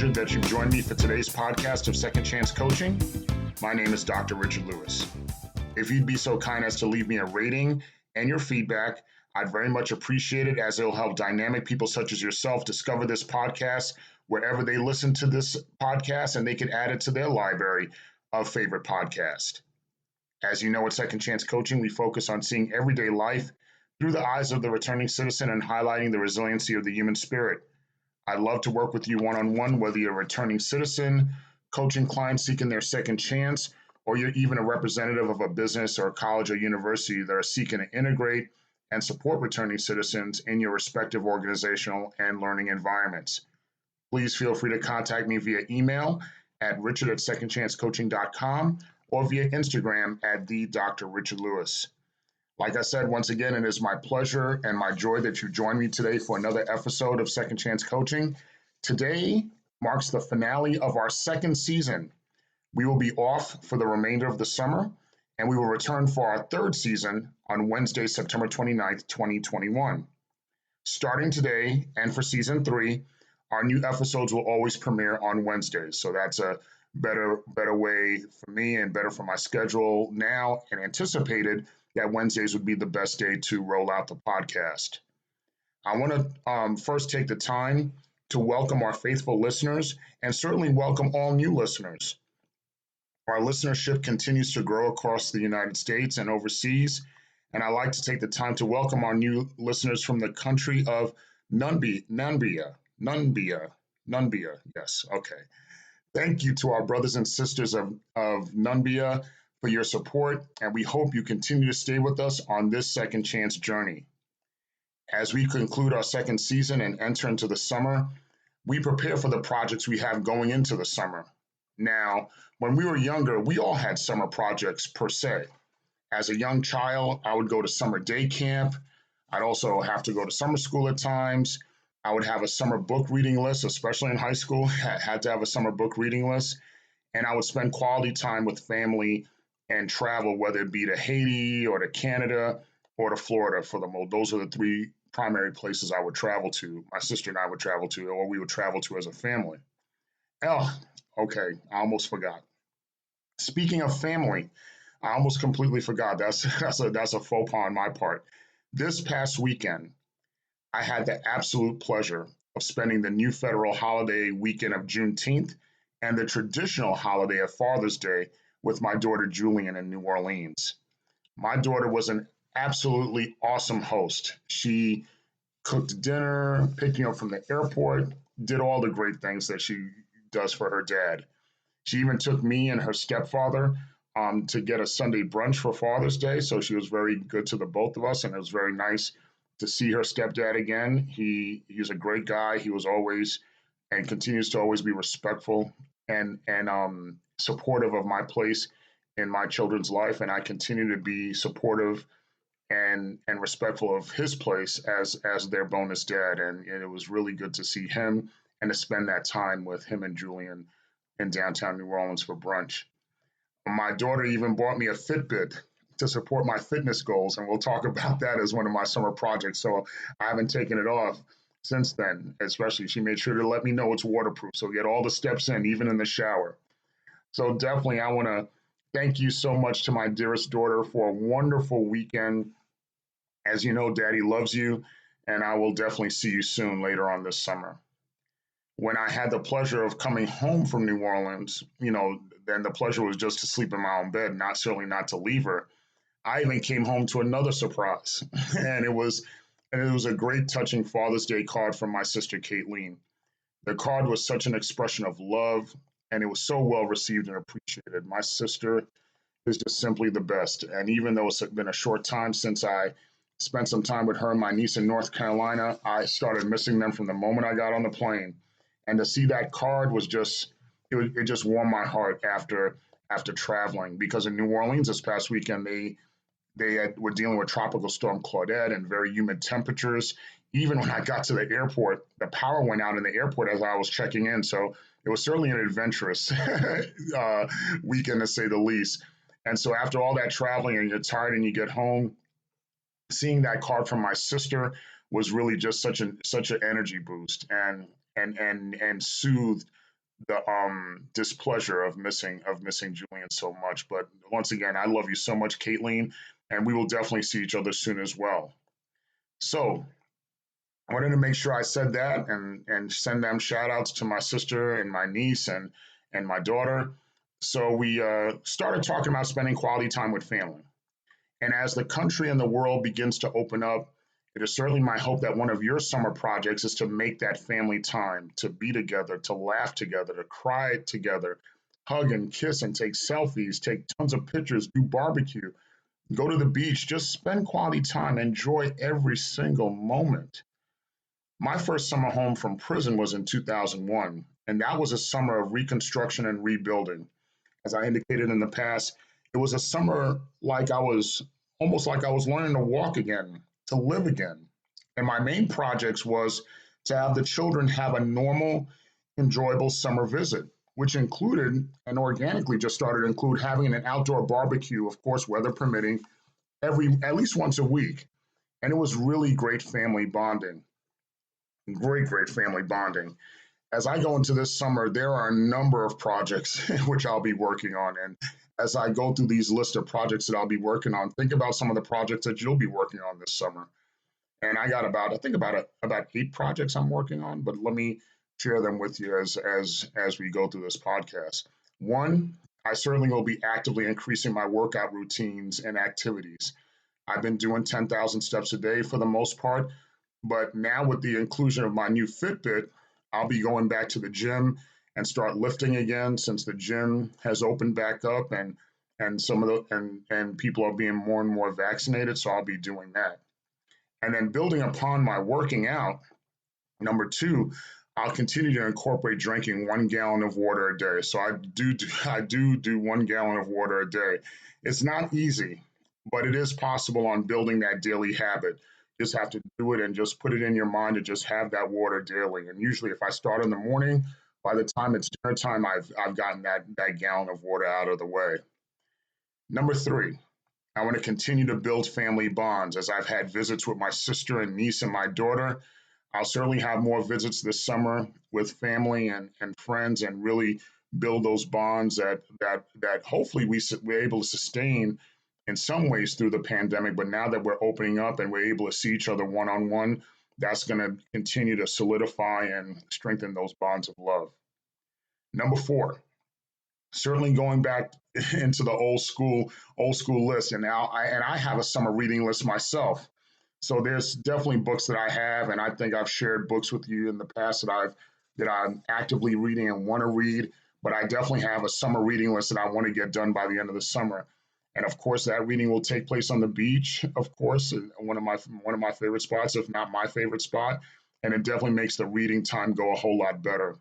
pleasure that you've joined me for today's podcast of Second Chance Coaching. My name is Dr. Richard Lewis. If you'd be so kind as to leave me a rating and your feedback, I'd very much appreciate it, as it'll help dynamic people such as yourself discover this podcast wherever they listen to this podcast, and they can add it to their library of favorite podcasts. As you know, at Second Chance Coaching, we focus on seeing everyday life through the eyes of the returning citizen and highlighting the resiliency of the human spirit. I'd love to work with you one-on-one, whether you're a returning citizen, coaching clients seeking their second chance, or you're even a representative of a business or a college or university that are seeking to integrate and support returning citizens in your respective organizational and learning environments. Please feel free to contact me via email at richard@secondchancecoaching.com or via Instagram at the Dr. Richard Lewis. Like I said, once again, it is my pleasure and my joy that you join me today for another episode of Second Chance Coaching. Today marks the finale of our second season. We will be off for the remainder of the summer, and we will return for our third season on Wednesday, September 29th, 2021. Starting today and for season 3, our new episodes will always premiere on Wednesdays. So that's a better way for me and better for my schedule now, and anticipated that Wednesdays would be the best day to roll out the podcast. I want to first take the time to welcome our faithful listeners and certainly welcome all new listeners. Our listenership continues to grow across the United States and overseas, and I'd like to take the time to welcome our new listeners from the country of Namibia. Yes, okay. Thank you to our brothers and sisters of Namibia for your support, and we hope you continue to stay with us on this second chance journey. As we conclude our second season and enter into the summer, we prepare for the projects we have going into the summer. Now, when we were younger, we all had summer projects per se. As a young child, I would go to summer day camp. I'd also have to go to summer school at times. I would have a summer book reading list, especially in high school. I had to have a summer book reading list. And I would spend quality time with family and travel, whether it be to Haiti or to Canada or to Florida for the most. Those are the 3 primary places I would travel to. My sister and I would travel to, or we would travel to as a family. Oh, okay, I almost forgot. Speaking of family, I almost completely forgot. That's a faux pas on my part. This past weekend, I had the absolute pleasure of spending the new federal holiday weekend of Juneteenth and the traditional holiday of Father's Day with my daughter Julian in New Orleans. My daughter was an absolutely awesome host. She cooked dinner, picked me up from the airport, did all the great things that she does for her dad. She even took me and her stepfather to get a Sunday brunch for Father's Day. So she was very good to the both of us, and it was very nice to see her stepdad again. He's a great guy. He was always and continues to always be respectful and supportive of my place in my children's life, and I continue to be supportive and respectful of his place as their bonus dad. And it was really good to see him and to spend that time with him and Julian in downtown New Orleans for brunch. My daughter even bought me a Fitbit to support my fitness goals, and we'll talk about that as one of my summer projects. So I haven't taken it off since then. Especially, she made sure to let me know it's waterproof, so get all the steps in, even in the shower. So definitely, I want to thank you so much to my dearest daughter for a wonderful weekend. As you know, Daddy loves you, and I will definitely see you soon later on this summer. When I had the pleasure of coming home from New Orleans, then the pleasure was just to sleep in my own bed, certainly not to leave her. I even came home to another surprise, and it was a great, touching Father's Day card from my sister Caitlin. The card was such an expression of love, and it was so well received and appreciated. My sister is just simply the best, and even though it's been a short time since I spent some time with her and my niece in North Carolina, I started missing them from the moment I got on the plane. And to see that card was it just warmed my heart after traveling, because in New Orleans this past weekend they were dealing with Tropical Storm Claudette and very humid temperatures. Even when I got to the airport, the power went out in the airport as I was checking in. So it was certainly an adventurous weekend, to say the least. And so after all that traveling and you're tired and you get home, seeing that card from my sister was really just such an energy boost and soothed displeasure of missing Julian so much. But once again, I love you so much, Caitlin, and we will definitely see each other soon as well. So I wanted to make sure I said that and send them shout outs to my sister and my niece and my daughter. So we started talking about spending quality time with family. And as the country and the world begins to open up, it is certainly my hope that one of your summer projects is to make that family time, to be together, to laugh together, to cry together, hug and kiss and take selfies, take tons of pictures, do barbecue, go to the beach, just spend quality time, enjoy every single moment. My first summer home from prison was in 2001, and that was a summer of reconstruction and rebuilding. As I indicated in the past, it was a summer like I was almost like I was learning to walk again, to live again. And my main projects was to have the children have a normal, enjoyable summer visit, which included and organically just started to include having an outdoor barbecue, of course, weather permitting, every at least once a week. And it was really great family bonding. Great family bonding. As I go into this summer, there are a number of projects which I'll be working on. And as I go through these list of projects that I'll be working on, think about some of the projects that you'll be working on this summer. And I got about 8 projects I'm working on, but let me share them with you as we go through this podcast. One, I certainly will be actively increasing my workout routines and activities. I've been doing 10,000 steps a day for the most part, but now with the inclusion of my new Fitbit, I'll be going back to the gym and start lifting again since the gym has opened back up and some of the and people are being more and more vaccinated, so I'll be doing that. And then building upon my working out, number two, I'll continue to incorporate drinking 1 gallon of water a day. So I do 1 gallon of water a day. It's not easy, but it is possible on building that daily habit. You just have to do it and just put it in your mind to just have that water daily. And usually, if I start in the morning, by the time it's dinner time, I've gotten that gallon of water out of the way. Number three, I want to continue to build family bonds as I've had visits with my sister and niece and my daughter. I'll certainly have more visits this summer with family and friends and really build those bonds that hopefully we're able to sustain in some ways through the pandemic. But now that we're opening up and we're able to see each other one on one, that's going to continue to solidify and strengthen those bonds of love. Number four, certainly going back into the old school list, and I have a summer reading list myself. So there's definitely books that I have, and I think I've shared books with you in the past that I'm actively reading and want to read. But I definitely have a summer reading list that I want to get done by the end of the summer. And of course, that reading will take place on the beach. Of course, one of my favorite spots, if not my favorite spot, and it definitely makes the reading time go a whole lot better.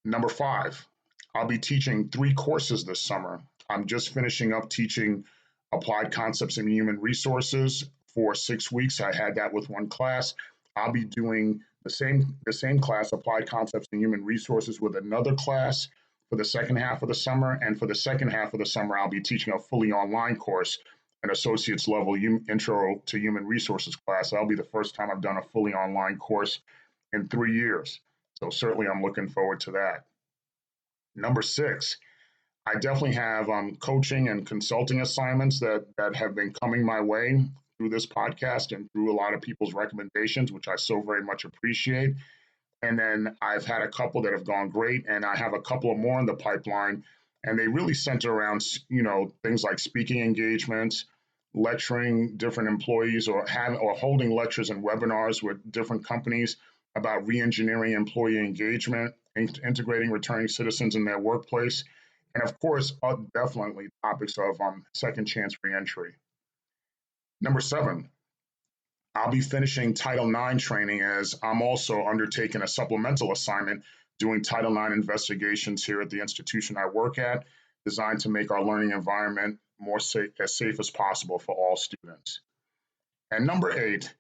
Number five, I'll be teaching 3 courses this summer. I'm just finishing up teaching applied concepts in human resources for 6 weeks. I had that with one class. I'll be doing the same class, applied concepts in human resources, with another class for the second half of the summer. And for the second half of the summer, I'll be teaching a fully online course, an associate's level intro to human resources class. That'll be the first time I've done a fully online course in 3 years. So certainly I'm looking forward to that. Number six, I definitely have coaching and consulting assignments that have been coming my way through this podcast and through a lot of people's recommendations, which I so very much appreciate. And then I've had a couple that have gone great, and I have a couple of more in the pipeline. And they really center around, things like speaking engagements, lecturing different employees, or holding lectures and webinars with different companies about reengineering employee engagement, integrating returning citizens in their workplace, and of course, definitely topics of second chance reentry. Number seven, I'll be finishing Title IX training as I'm also undertaking a supplemental assignment doing Title IX investigations here at the institution I work at, designed to make our learning environment as safe as possible for all students. And number eight,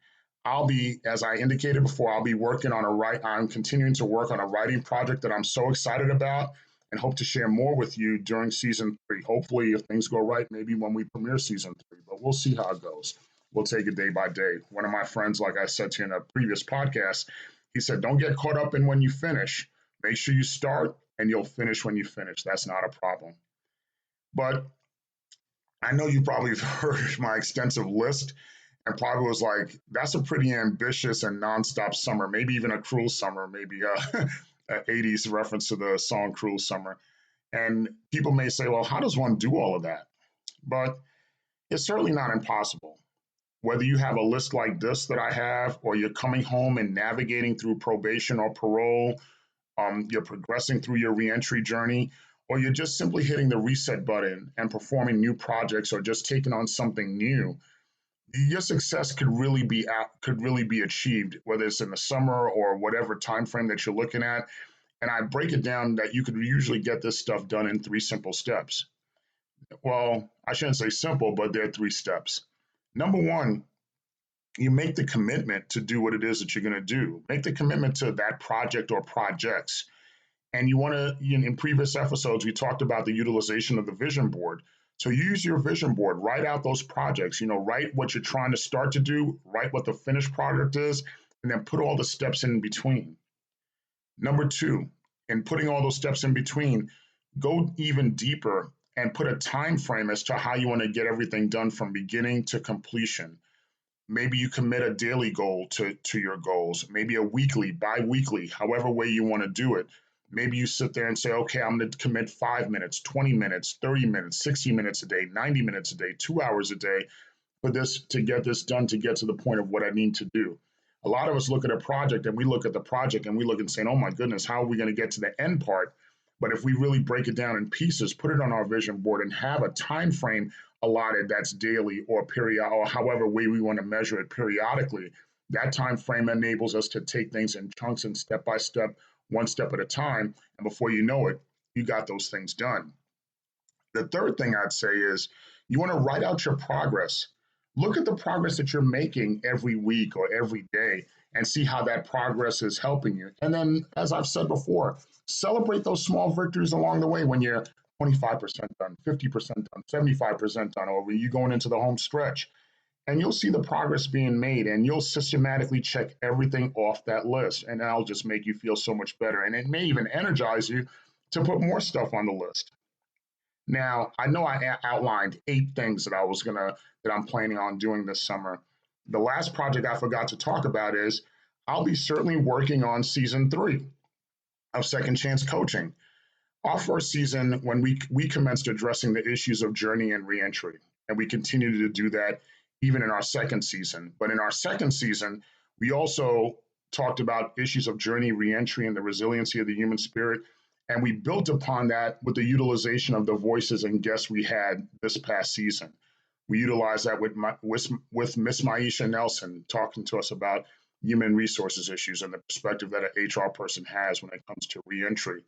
as I indicated before, I'm continuing to work on a writing project that I'm so excited about and hope to share more with you during season 3. Hopefully, if things go right, maybe when we premiere season 3, but we'll see how it goes. We'll take it day by day. One of my friends, like I said to you in a previous podcast, he said, don't get caught up in when you finish. Make sure you start and you'll finish when you finish. That's not a problem. But I know you probably heard my extensive list and probably was like, that's a pretty ambitious and nonstop summer, maybe even a cruel summer, maybe a 80s reference to the song Cruel Summer. And people may say, well, how does one do all of that? But it's certainly not impossible. Whether you have a list like this that I have, or you're coming home and navigating through probation or parole, you're progressing through your reentry journey, or you're just simply hitting the reset button and performing new projects or just taking on something new, your success could really be achieved, whether it's in the summer or whatever time frame that you're looking at. And I break it down that you could usually get this stuff done in three simple steps. Well, I shouldn't say simple, but there are three steps. Number one, you make the commitment to do what it is that you're going to do. Make the commitment to that project or projects. And you want to, in previous episodes, we talked about the utilization of the vision board. So use your vision board, write out those projects, write what you're trying to start to do, write what the finished product is, and then put all the steps in between. Number two, in putting all those steps in between, go even deeper and put a time frame as to how you want to get everything done from beginning to completion. Maybe you commit a daily goal to your goals, maybe a weekly, bi-weekly, however way you want to do it. Maybe you sit there and say, okay, I'm going to commit 5 minutes, 20 minutes, 30 minutes, 60 minutes a day, 90 minutes a day, 2 hours a day for this, to get this done, to get to the point of what I need to do. A lot of us look at a project and we look at the project and we look and say, oh my goodness, how are we going to get to the end part? But if we really break it down in pieces, put it on our vision board and have a time frame allotted that's daily or period, or however way we want to measure it periodically, that time frame enables us to take things in chunks and step by step, one step at a time. And before you know it, you got those things done. The third thing I'd say is you want to write out your progress. Look at the progress that you're making every week or every day and see how that progress is helping you. And then, as I've said before, celebrate those small victories along the way when you're 25% done, 50% done, 75% done, or when you're going into the home stretch. And you'll see the progress being made, and you'll systematically check everything off that list. And that'll just make you feel so much better. And it may even energize you to put more stuff on the list. Now, I know I outlined 8 things that I'm planning on doing this summer. The last project I forgot to talk about is I'll be certainly working on season 3 of Second Chance Coaching. Our first season, when we commenced addressing the issues of journey and reentry, and we continue to do that even in our second season. But in our second season, we also talked about issues of journey, reentry, and the resiliency of the human spirit. And we built upon that with the utilization of the voices and guests we had this past season. We utilized that with Miss Maisha Nelson talking to us about human resources issues and the perspective that an HR person has when it comes to reentry.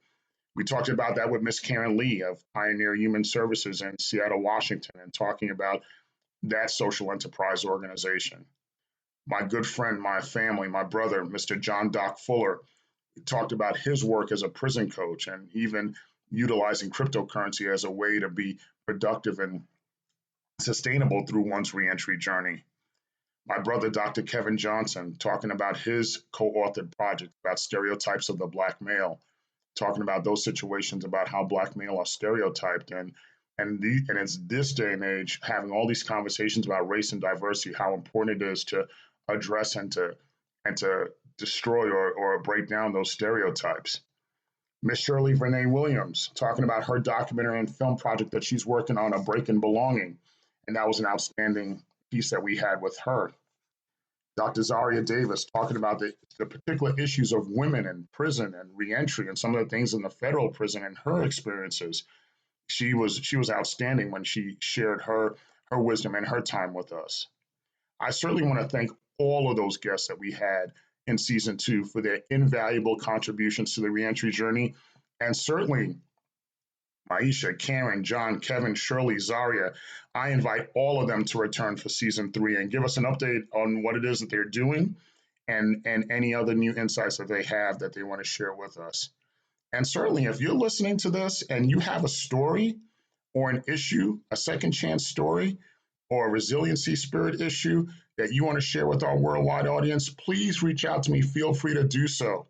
We talked about that with Miss Karen Lee of Pioneer Human Services in Seattle, Washington, and talking about that social enterprise organization. My good friend, my family, my brother, Mr. John Doc Fuller, talked about his work as a prison coach and even utilizing cryptocurrency as a way to be productive and sustainable through one's reentry journey. My brother, Dr. Kevin Johnson, talking about his co-authored project about stereotypes of the Black male, talking about those situations about how Black male are stereotyped, and it's this day and age having all these conversations about race and diversity, how important it is to address and to destroy or break down those stereotypes. Miss Shirley Renee Williams talking about her documentary and film project that she's working on, A Break in Belonging, and that was an outstanding piece that we had with her. Dr. Zaria Davis talking about the particular issues of women in prison and reentry and some of the things in the federal prison and her experiences. She was outstanding when she shared her wisdom and her time with us. I certainly want to thank all of those guests that we had in season 2 for their invaluable contributions to the reentry journey. And certainly Maisha, Karen, John, Kevin, Shirley, Zaria, I invite all of them to return for season 3 and give us an update on what it is that they're doing and any other new insights that they have that they want to share with us. And certainly, if you're listening to this and you have a story or an issue, a second chance story, or a resiliency spirit issue that you want to share with our worldwide audience, please reach out to me. Feel free to do so.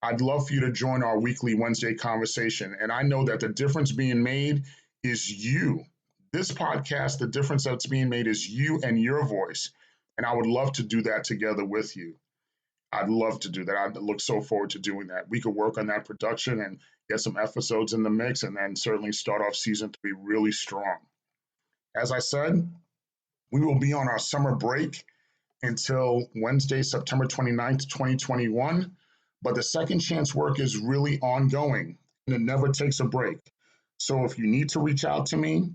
I'd love for you to join our weekly Wednesday conversation. And I know that the difference being made is you. This podcast, the difference that's being made is you and your voice. And I would love to do that together with you. I'd love to do that. I look so forward to doing that. We could work on that production and get some episodes in the mix, and then certainly start off season 3 really strong. As I said, we will be on our summer break until Wednesday, September 29th, 2021. But the second chance work is really ongoing and it never takes a break. So if you need to reach out to me,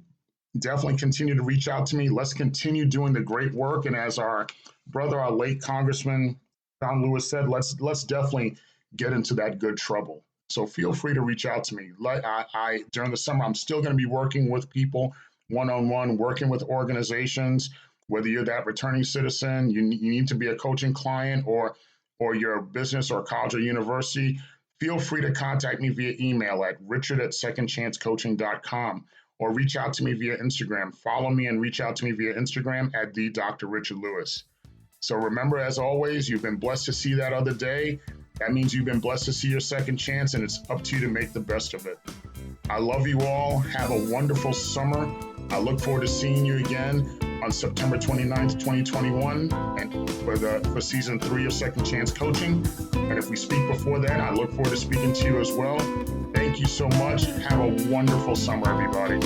definitely continue to reach out to me. Let's continue doing the great work. And as our brother, our late Congressman John Lewis said, let's definitely get into that good trouble. So feel free to reach out to me. During the summer, I'm still going to be working with people one-on-one, working with organizations. Whether you're that returning citizen, you need to be a coaching client, or your business or college or university, feel free to contact me via email at richard@secondchancecoaching.com, or reach out to me via Instagram. Follow me and reach out to me via Instagram at the Dr. Richard Lewis. So remember, as always, you've been blessed to see that other day. That means you've been blessed to see your second chance, and it's up to you to make the best of it. I love you all. Have a wonderful summer. I look forward to seeing you again on September 29th, 2021, and for season 3 of Second Chance Coaching. And if we speak before then, I look forward to speaking to you as well. Thank you so much. Have a wonderful summer, everybody.